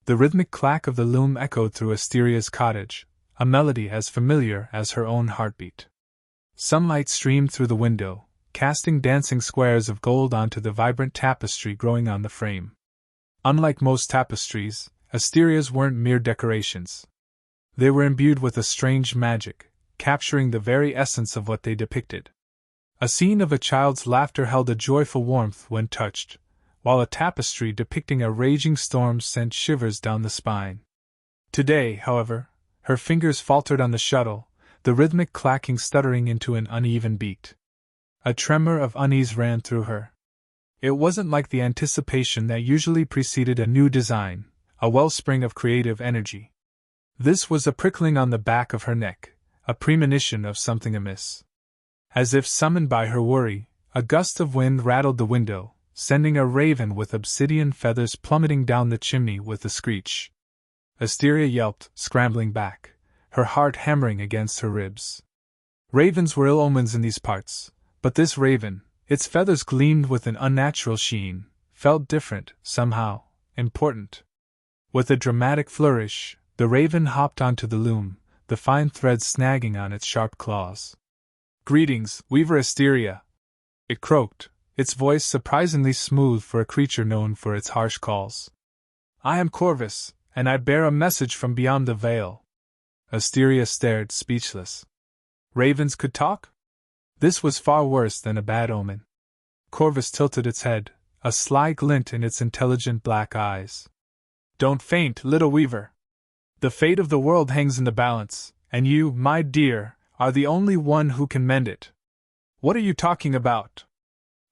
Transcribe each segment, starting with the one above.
The rhythmic clack of the loom echoed through Asteria's cottage, a melody as familiar as her own heartbeat. Sunlight streamed through the window, casting dancing squares of gold onto the vibrant tapestry growing on the frame. Unlike most tapestries, Asteria's weren't mere decorations. They were imbued with a strange magic, capturing the very essence of what they depicted. A scene of a child's laughter held a joyful warmth when touched, while a tapestry depicting a raging storm sent shivers down the spine. Today, however, her fingers faltered on the shuttle, the rhythmic clacking stuttering into an uneven beat. A tremor of unease ran through her. It wasn't like the anticipation that usually preceded a new design, a wellspring of creative energy. This was a prickling on the back of her neck, a premonition of something amiss. As if summoned by her worry, a gust of wind rattled the window, sending a raven with obsidian feathers plummeting down the chimney with a screech. Asteria yelped, scrambling back, her heart hammering against her ribs. Ravens were ill omens in these parts, but this raven, its feathers gleamed with an unnatural sheen, felt different, somehow, important. With a dramatic flourish, the raven hopped onto the loom, the fine threads snagging on its sharp claws. "Greetings, Weaver Asteria," it croaked, its voice surprisingly smooth for a creature known for its harsh calls. "I am Corvus, and I bear a message from beyond the veil." Asteria stared, speechless. Ravens could talk? This was far worse than a bad omen. Corvus tilted its head, a sly glint in its intelligent black eyes. "Don't faint, little weaver. The fate of the world hangs in the balance, and you, my dear, are the only one who can mend it." "What are you talking about?"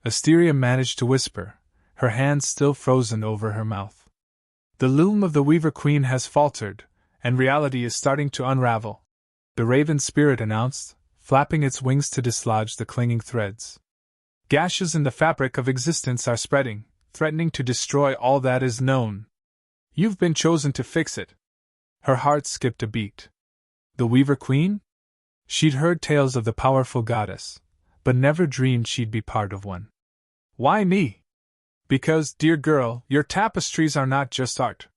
Asteria managed to whisper, her hands still frozen over her mouth. "The loom of the Weaver Queen has faltered, and reality is starting to unravel," the raven spirit announced, flapping its wings to dislodge the clinging threads. "Gashes in the fabric of existence are spreading, threatening to destroy all that is known. You've been chosen to fix it." Her heart skipped a beat. The Weaver Queen? She'd heard tales of the powerful goddess, but never dreamed she'd be part of one. "Why me?" "Because, dear girl, your tapestries are not just art.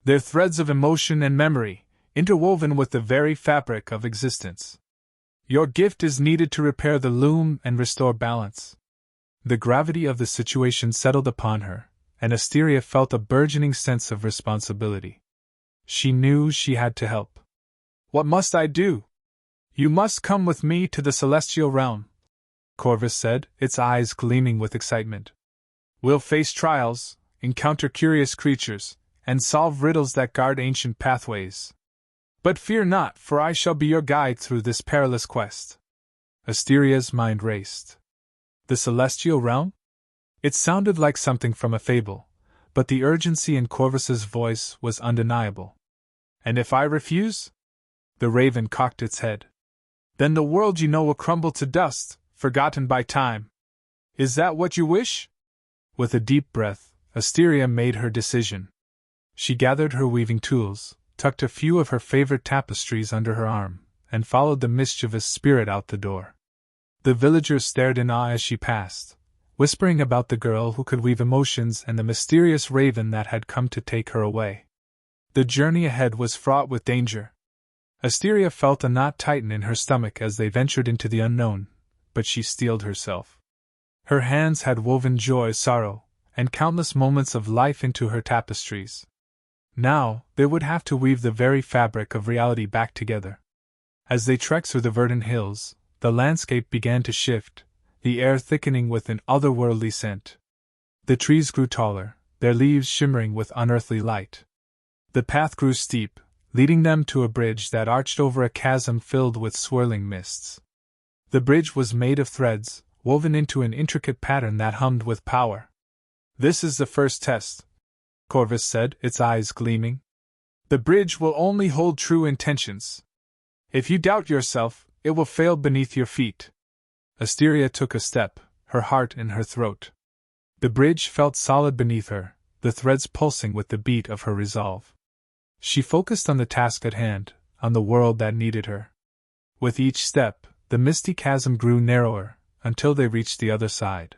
They're threads of emotion and memory, interwoven with the very fabric of existence. Your gift is needed to repair the loom and restore balance." The gravity of the situation settled upon her, and Asteria felt a burgeoning sense of responsibility. She knew she had to help. "What must I do?" "You must come with me to the celestial realm," Corvus said, its eyes gleaming with excitement. "We'll face trials, encounter curious creatures, and solve riddles that guard ancient pathways. But fear not, for I shall be your guide through this perilous quest." Asteria's mind raced. The celestial realm? It sounded like something from a fable, but the urgency in Corvus's voice was undeniable. "And if I refuse?" The raven cocked its head. "Then the world you know will crumble to dust, forgotten by time. Is that what you wish?" With a deep breath, Asteria made her decision. She gathered her weaving tools, tucked a few of her favorite tapestries under her arm, and followed the mischievous spirit out the door. The villagers stared in awe as she passed, whispering about the girl who could weave emotions and the mysterious raven that had come to take her away. The journey ahead was fraught with danger. Asteria felt a knot tighten in her stomach as they ventured into the unknown, but she steeled herself. Her hands had woven joy, sorrow, and countless moments of life into her tapestries. Now, they would have to weave the very fabric of reality back together. As they trekked through the verdant hills, the landscape began to shift, the air thickening with an otherworldly scent. The trees grew taller, their leaves shimmering with unearthly light. The path grew steep, leading them to a bridge that arched over a chasm filled with swirling mists. The bridge was made of threads, woven into an intricate pattern that hummed with power. "This is the first test," Corvus said, its eyes gleaming. "The bridge will only hold true intentions. If you doubt yourself, it will fail beneath your feet." Asteria took a step, her heart in her throat. The bridge felt solid beneath her, the threads pulsing with the beat of her resolve. She focused on the task at hand, on the world that needed her. With each step, the misty chasm grew narrower, until they reached the other side.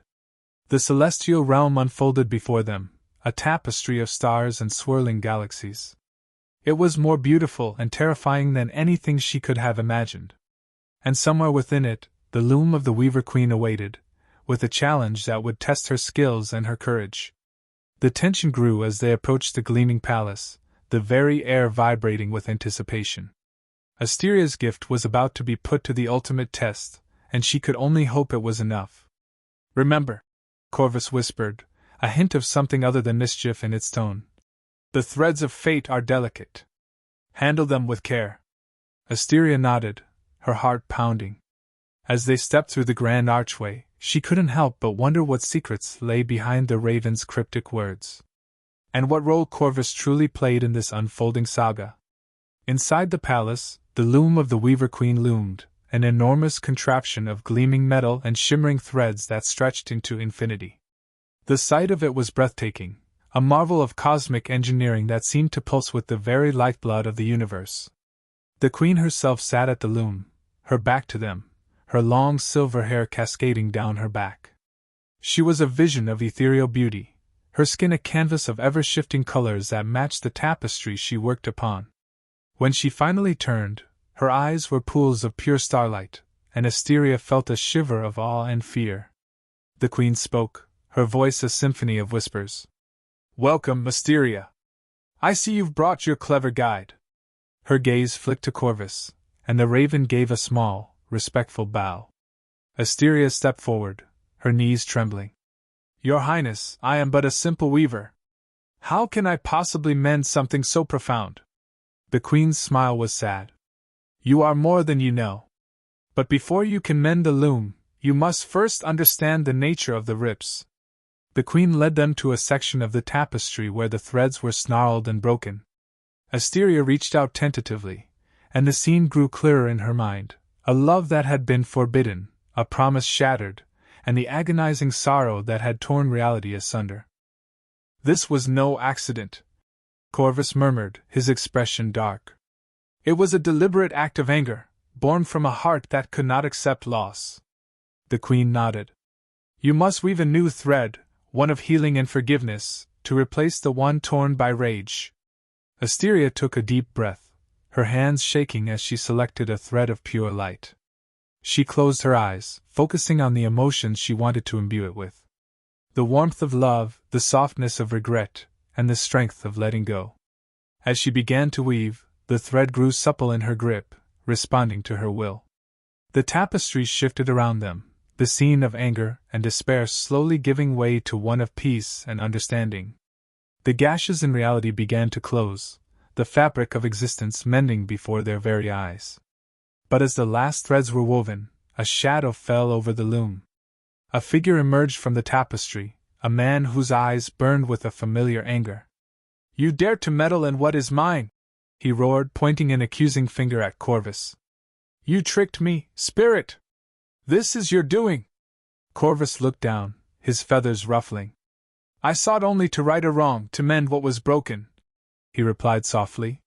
The celestial realm unfolded before them, a tapestry of stars and swirling galaxies. It was more beautiful and terrifying than anything she could have imagined. And somewhere within it, the loom of the Weaver Queen awaited, with a challenge that would test her skills and her courage. The tension grew as they approached the gleaming palace, the very air vibrating with anticipation. Asteria's gift was about to be put to the ultimate test, and she could only hope it was enough. "Remember," Corvus whispered, a hint of something other than mischief in its tone. "The threads of fate are delicate. Handle them with care." Asteria nodded, her heart pounding. As they stepped through the grand archway, she couldn't help but wonder what secrets lay behind the raven's cryptic words. And what role Corvus truly played in this unfolding saga. Inside the palace, the loom of the Weaver Queen loomed, an enormous contraption of gleaming metal and shimmering threads that stretched into infinity. The sight of it was breathtaking, a marvel of cosmic engineering that seemed to pulse with the very lifeblood of the universe. The queen herself sat at the loom, her back to them, her long silver hair cascading down her back. She was a vision of ethereal beauty, her skin a canvas of ever-shifting colors that matched the tapestry she worked upon. When she finally turned, her eyes were pools of pure starlight, and Asteria felt a shiver of awe and fear. The queen spoke, her voice a symphony of whispers. "Welcome, Asteria. I see you've brought your clever guide." Her gaze flicked to Corvus, and the raven gave a small, respectful bow. Asteria stepped forward, her knees trembling. "Your Highness, I am but a simple weaver. How can I possibly mend something so profound?" The queen's smile was sad. "You are more than you know. But before you can mend the loom, you must first understand the nature of the rips." The queen led them to a section of the tapestry where the threads were snarled and broken. Asteria reached out tentatively, and the scene grew clearer in her mind. A love that had been forbidden, a promise shattered, and the agonizing sorrow that had torn reality asunder. "This was no accident," Corvus murmured, his expression dark. "It was a deliberate act of anger, born from a heart that could not accept loss." The queen nodded. "You must weave a new thread, one of healing and forgiveness, to replace the one torn by rage." Asteria took a deep breath, her hands shaking as she selected a thread of pure light. She closed her eyes, focusing on the emotions she wanted to imbue it with. The warmth of love, the softness of regret, and the strength of letting go. As she began to weave, the thread grew supple in her grip, responding to her will. The tapestries shifted around them, the scene of anger and despair slowly giving way to one of peace and understanding. The gashes in reality began to close, the fabric of existence mending before their very eyes. But as the last threads were woven, a shadow fell over the loom. A figure emerged from the tapestry, a man whose eyes burned with a familiar anger. "You dare to meddle in what is mine!" he roared, pointing an accusing finger at Corvus. "You tricked me, spirit! This is your doing!" Corvus looked down, his feathers ruffling. "I sought only to right a wrong, to mend what was broken," he replied softly.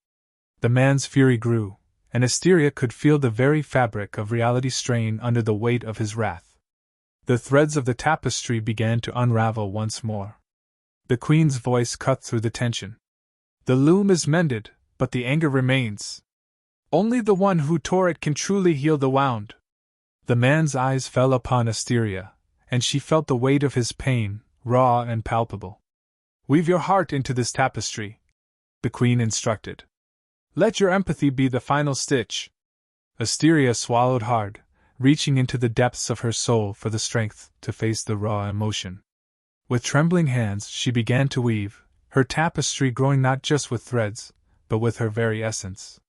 The man's fury grew, and Asteria could feel the very fabric of reality strain under the weight of his wrath. The threads of the tapestry began to unravel once more. The queen's voice cut through the tension. "The loom is mended, but the anger remains. Only the one who tore it can truly heal the wound." The man's eyes fell upon Asteria, and she felt the weight of his pain, raw and palpable. "Weave your heart into this tapestry," the queen instructed. "Let your empathy be the final stitch." Asteria swallowed hard, reaching into the depths of her soul for the strength to face the raw emotion. With trembling hands she began to weave, her tapestry growing not just with threads, but with her very essence.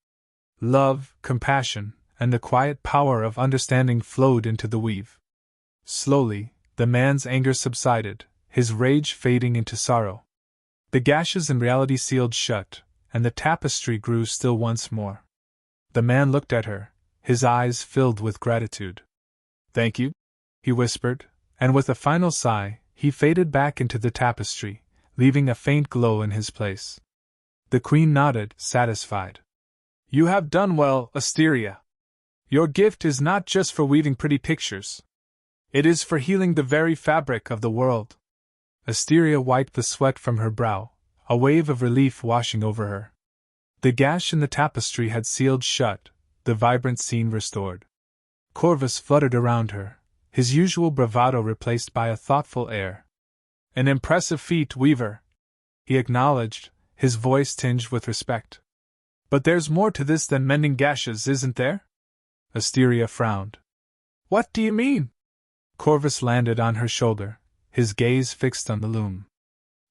Love, compassion, and the quiet power of understanding flowed into the weave. Slowly, the man's anger subsided, his rage fading into sorrow. The gashes in reality sealed shut, and the tapestry grew still once more. The man looked at her, his eyes filled with gratitude. "Thank you," he whispered, and with a final sigh, he faded back into the tapestry, leaving a faint glow in his place. The queen nodded, satisfied. "You have done well, Asteria. Your gift is not just for weaving pretty pictures. It is for healing the very fabric of the world." Asteria wiped the sweat from her brow, a wave of relief washing over her. The gash in the tapestry had sealed shut, the vibrant scene restored. Corvus fluttered around her, his usual bravado replaced by a thoughtful air. An impressive feat, weaver, he acknowledged, his voice tinged with respect. But there's more to this than mending gashes, isn't there? Asteria frowned. What do you mean? Corvus landed on her shoulder, his gaze fixed on the loom.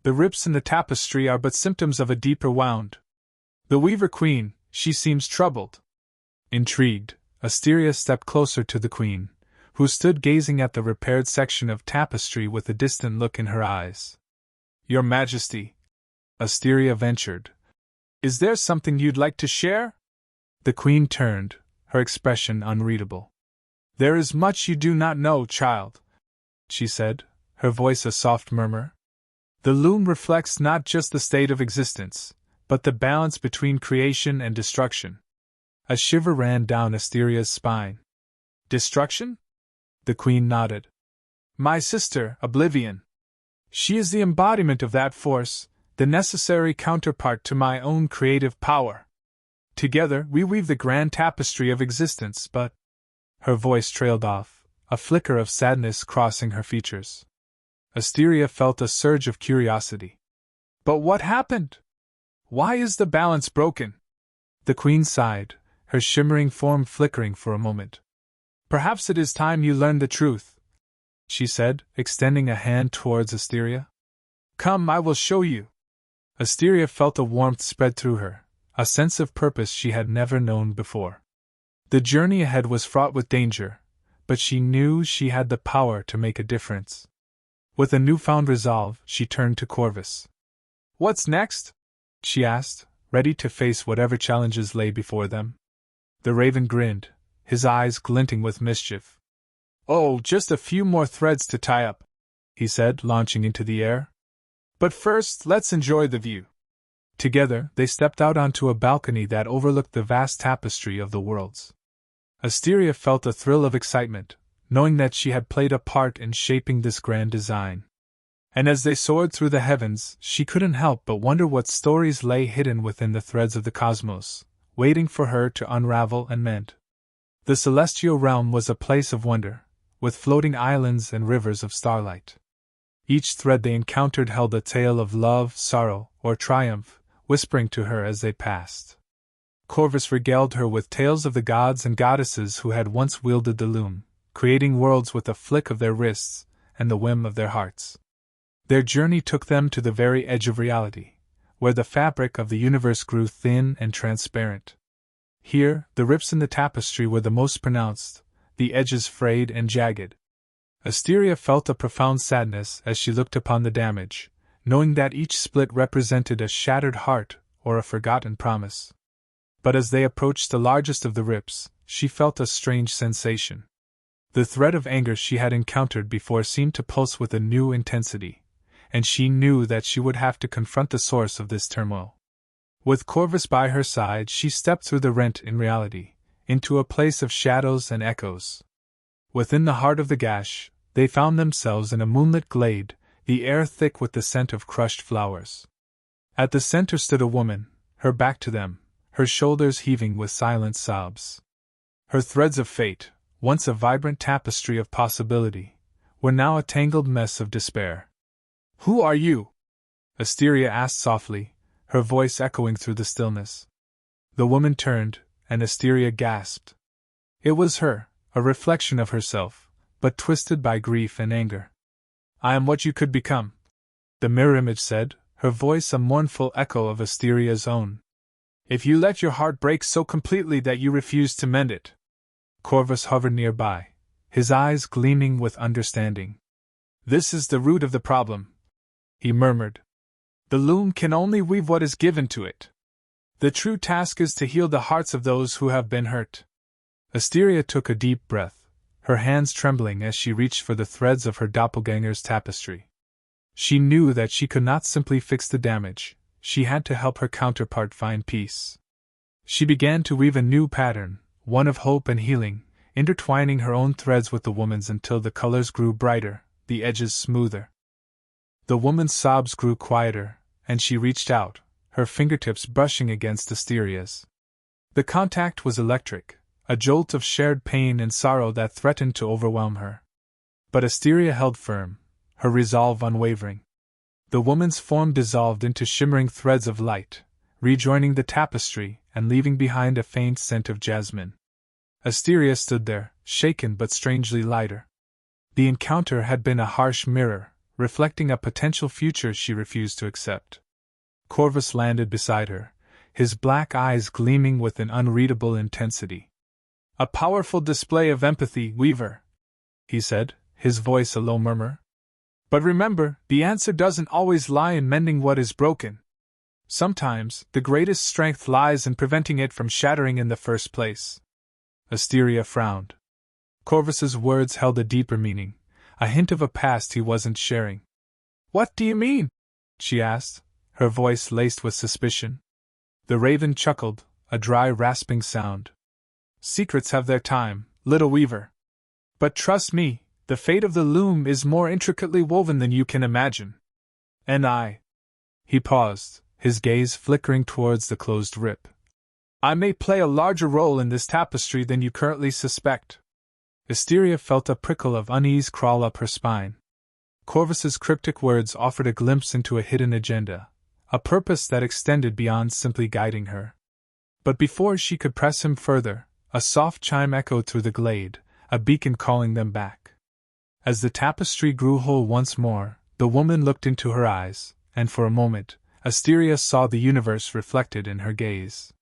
The rips in the tapestry are but symptoms of a deeper wound. The weaver queen, she seems troubled. Intrigued, Asteria stepped closer to the queen, who stood gazing at the repaired section of tapestry with a distant look in her eyes. Your Majesty, Asteria ventured, is there something you'd like to share? The queen turned, her expression unreadable. There is much you do not know, child, she said, her voice a soft murmur. The loom reflects not just the state of existence, but the balance between creation and destruction. A shiver ran down Asteria's spine. Destruction? The queen nodded. My sister, Oblivion. She is the embodiment of that force, the necessary counterpart to my own creative power. Together we weave the grand tapestry of existence, but... Her voice trailed off, a flicker of sadness crossing her features. Asteria felt a surge of curiosity. But what happened? Why is the balance broken? The queen sighed, her shimmering form flickering for a moment. Perhaps it is time you learned the truth, she said, extending a hand towards Asteria. Come, I will show you. Asteria felt a warmth spread through her, a sense of purpose she had never known before. The journey ahead was fraught with danger, but she knew she had the power to make a difference. With a newfound resolve, she turned to Corvus. What's next? She asked, ready to face whatever challenges lay before them. The raven grinned, his eyes glinting with mischief. Oh, just a few more threads to tie up, he said, launching into the air. But first, let's enjoy the view. Together, they stepped out onto a balcony that overlooked the vast tapestry of the worlds. Asteria felt a thrill of excitement, knowing that she had played a part in shaping this grand design. And as they soared through the heavens, she couldn't help but wonder what stories lay hidden within the threads of the cosmos, waiting for her to unravel and mend. The celestial realm was a place of wonder, with floating islands and rivers of starlight. Each thread they encountered held a tale of love, sorrow, or triumph, whispering to her as they passed. Corvus regaled her with tales of the gods and goddesses who had once wielded the loom, creating worlds with a flick of their wrists and the whim of their hearts. Their journey took them to the very edge of reality, where the fabric of the universe grew thin and transparent. Here, the rips in the tapestry were the most pronounced, the edges frayed and jagged. Asteria felt a profound sadness as she looked upon the damage, knowing that each split represented a shattered heart or a forgotten promise. But as they approached the largest of the rips, she felt a strange sensation. The thread of anger she had encountered before seemed to pulse with a new intensity, and she knew that she would have to confront the source of this turmoil. With Corvus by her side, she stepped through the rent in reality, into a place of shadows and echoes. Within the heart of the gash, they found themselves in a moonlit glade, the air thick with the scent of crushed flowers. At the center stood a woman, her back to them, her shoulders heaving with silent sobs. Her threads of fate, once a vibrant tapestry of possibility, were now a tangled mess of despair. Who are you? Asteria asked softly, her voice echoing through the stillness. The woman turned, and Asteria gasped. It was her, a reflection of herself, but twisted by grief and anger. I am what you could become, the mirror image said, her voice a mournful echo of Asteria's own. If you let your heart break so completely that you refuse to mend it. Corvus hovered nearby, his eyes gleaming with understanding. This is the root of the problem, he murmured. The loom can only weave what is given to it. The true task is to heal the hearts of those who have been hurt. Asteria took a deep breath, her hands trembling as she reached for the threads of her doppelganger's tapestry. She knew that she could not simply fix the damage, she had to help her counterpart find peace. She began to weave a new pattern, one of hope and healing, intertwining her own threads with the woman's until the colors grew brighter, the edges smoother. The woman's sobs grew quieter, and she reached out, her fingertips brushing against Asteria's. The contact was electric, a jolt of shared pain and sorrow that threatened to overwhelm her. But Asteria held firm, her resolve unwavering. The woman's form dissolved into shimmering threads of light, rejoining the tapestry and leaving behind a faint scent of jasmine. Asteria stood there, shaken but strangely lighter. The encounter had been a harsh mirror, reflecting a potential future she refused to accept. Corvus landed beside her, his black eyes gleaming with an unreadable intensity. "A powerful display of empathy, Weaver," he said, his voice a low murmur. "But remember, the answer doesn't always lie in mending what is broken. Sometimes, the greatest strength lies in preventing it from shattering in the first place." Asteria frowned. Corvus's words held a deeper meaning, a hint of a past he wasn't sharing. "What do you mean?" she asked, her voice laced with suspicion. The raven chuckled, a dry rasping sound. "Secrets have their time, little weaver. But trust me, the fate of the loom is more intricately woven than you can imagine. And I—" He paused, his gaze flickering towards the closed rip. "I may play a larger role in this tapestry than you currently suspect." Asteria felt a prickle of unease crawl up her spine. Corvus's cryptic words offered a glimpse into a hidden agenda, a purpose that extended beyond simply guiding her. But before she could press him further, a soft chime echoed through the glade, a beacon calling them back. As the tapestry grew whole once more, the woman looked into her eyes, and for a moment, Asteria saw the universe reflected in her gaze.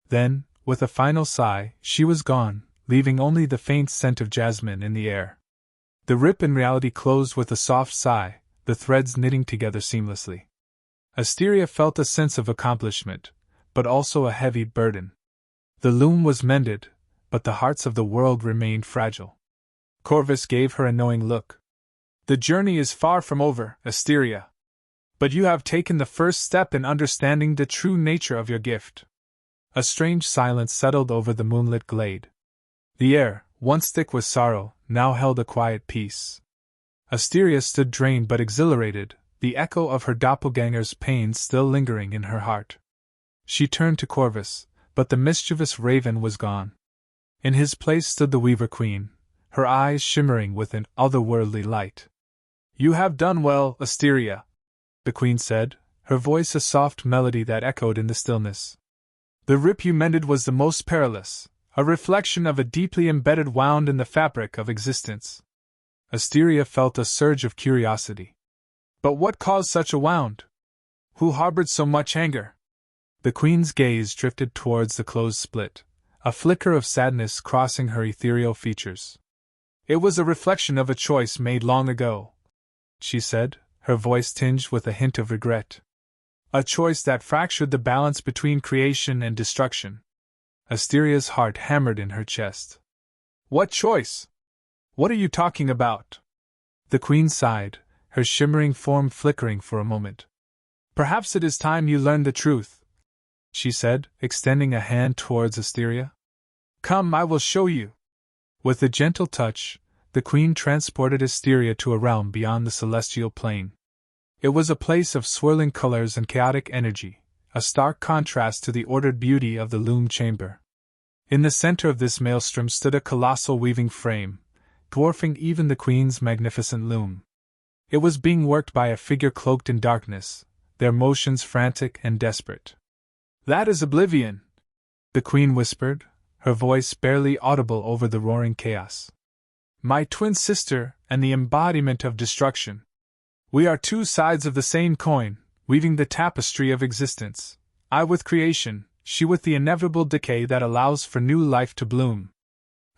Then, with a final sigh, she was gone, leaving only the faint scent of jasmine in the air. The rip in reality closed with a soft sigh, the threads knitting together seamlessly. Asteria felt a sense of accomplishment, but also a heavy burden. The loom was mended, but the hearts of the world remained fragile. Corvus gave her a knowing look. "The journey is far from over, Asteria. But you have taken the first step in understanding the true nature of your gift." A strange silence settled over the moonlit glade. The air, once thick with sorrow, now held a quiet peace. Asteria stood drained but exhilarated, the echo of her doppelganger's pain still lingering in her heart. She turned to Corvus, but the mischievous raven was gone. In his place stood the Weaver Queen, her eyes shimmering with an otherworldly light. "You have done well, Asteria," the Queen said, her voice a soft melody that echoed in the stillness. "The rip you mended was the most perilous, a reflection of a deeply embedded wound in the fabric of existence." Asteria felt a surge of curiosity. "But what caused such a wound? Who harbored so much anger?" The Queen's gaze drifted towards the closed split, a flicker of sadness crossing her ethereal features. "It was a reflection of a choice made long ago," she said, her voice tinged with a hint of regret. "A choice that fractured the balance between creation and destruction." Asteria's heart hammered in her chest. "What choice? What are you talking about?" The Queen sighed, her shimmering form flickering for a moment. "Perhaps it is time you learned the truth," she said, extending a hand towards Asteria. "Come, I will show you." With a gentle touch, the Queen transported Asteria to a realm beyond the celestial plane. It was a place of swirling colors and chaotic energy, a stark contrast to the ordered beauty of the loom chamber. In the center of this maelstrom stood a colossal weaving frame, dwarfing even the Queen's magnificent loom. It was being worked by a figure cloaked in darkness, their motions frantic and desperate. "That is Oblivion," the Queen whispered, her voice barely audible over the roaring chaos. "My twin sister and the embodiment of destruction. We are two sides of the same coin, weaving the tapestry of existence, I with creation, she with the inevitable decay that allows for new life to bloom."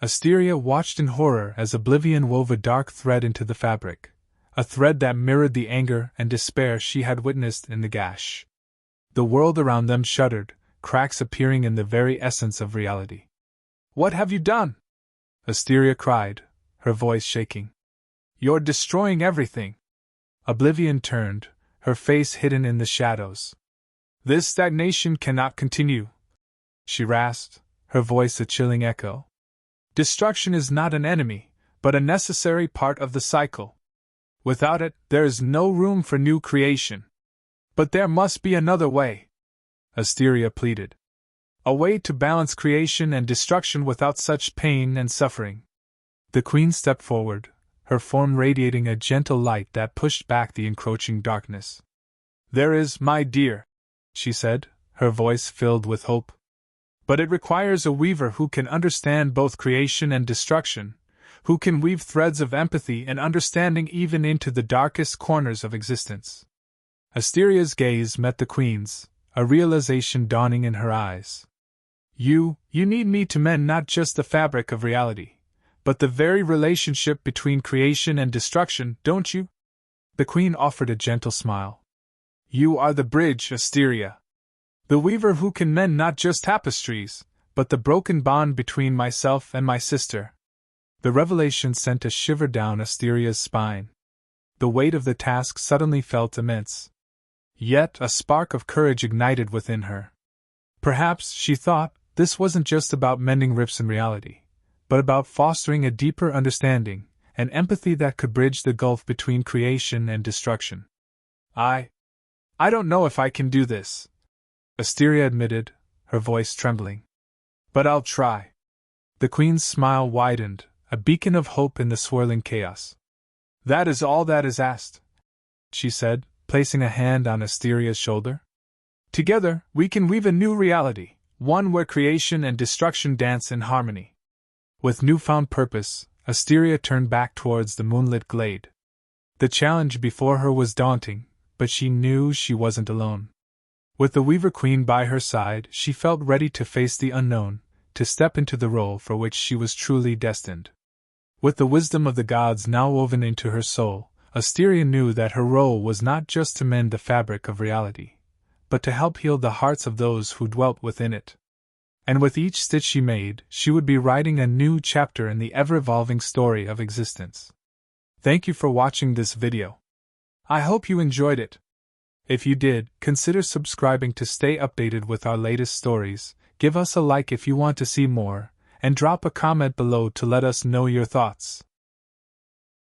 Asteria watched in horror as Oblivion wove a dark thread into the fabric, a thread that mirrored the anger and despair she had witnessed in the gash. The world around them shuddered, cracks appearing in the very essence of reality. "What have you done?" Asteria cried, her voice shaking. "You're destroying everything." Oblivion turned, her face hidden in the shadows. "This stagnation cannot continue," she rasped, her voice a chilling echo. "Destruction is not an enemy, but a necessary part of the cycle. Without it, there is no room for new creation. But there must be another way, Asteria pleaded. A way to balance creation and destruction without such pain and suffering. The queen stepped forward, her form radiating a gentle light that pushed back the encroaching darkness. There is, my dear, she said, her voice filled with hope. But it requires a weaver who can understand both creation and destruction, who can weave threads of empathy and understanding even into the darkest corners of existence. Asteria's gaze met the queen's, a realization dawning in her eyes. You need me to mend not just the fabric of reality, but the very relationship between creation and destruction, don't you? The queen offered a gentle smile. You are the bridge, Asteria. The weaver who can mend not just tapestries, but the broken bond between myself and my sister. The revelation sent a shiver down Asteria's spine. The weight of the task suddenly felt immense. Yet a spark of courage ignited within her. Perhaps, she thought, this wasn't just about mending rips in reality, but about fostering a deeper understanding, an empathy that could bridge the gulf between creation and destruction. I don't know if I can do this, Asteria admitted, her voice trembling. But I'll try. The queen's smile widened, a beacon of hope in the swirling chaos. That is all that is asked, she said, placing a hand on Asteria's shoulder. Together, we can weave a new reality, one where creation and destruction dance in harmony. With newfound purpose, Asteria turned back towards the moonlit glade. The challenge before her was daunting, but she knew she wasn't alone. With the Weaver Queen by her side, she felt ready to face the unknown, to step into the role for which she was truly destined. With the wisdom of the gods now woven into her soul, Asteria knew that her role was not just to mend the fabric of reality, but to help heal the hearts of those who dwelt within it. And with each stitch she made, she would be writing a new chapter in the ever-evolving story of existence. Thank you for watching this video. I hope you enjoyed it. If you did, consider subscribing to stay updated with our latest stories, give us a like if you want to see more, and drop a comment below to let us know your thoughts.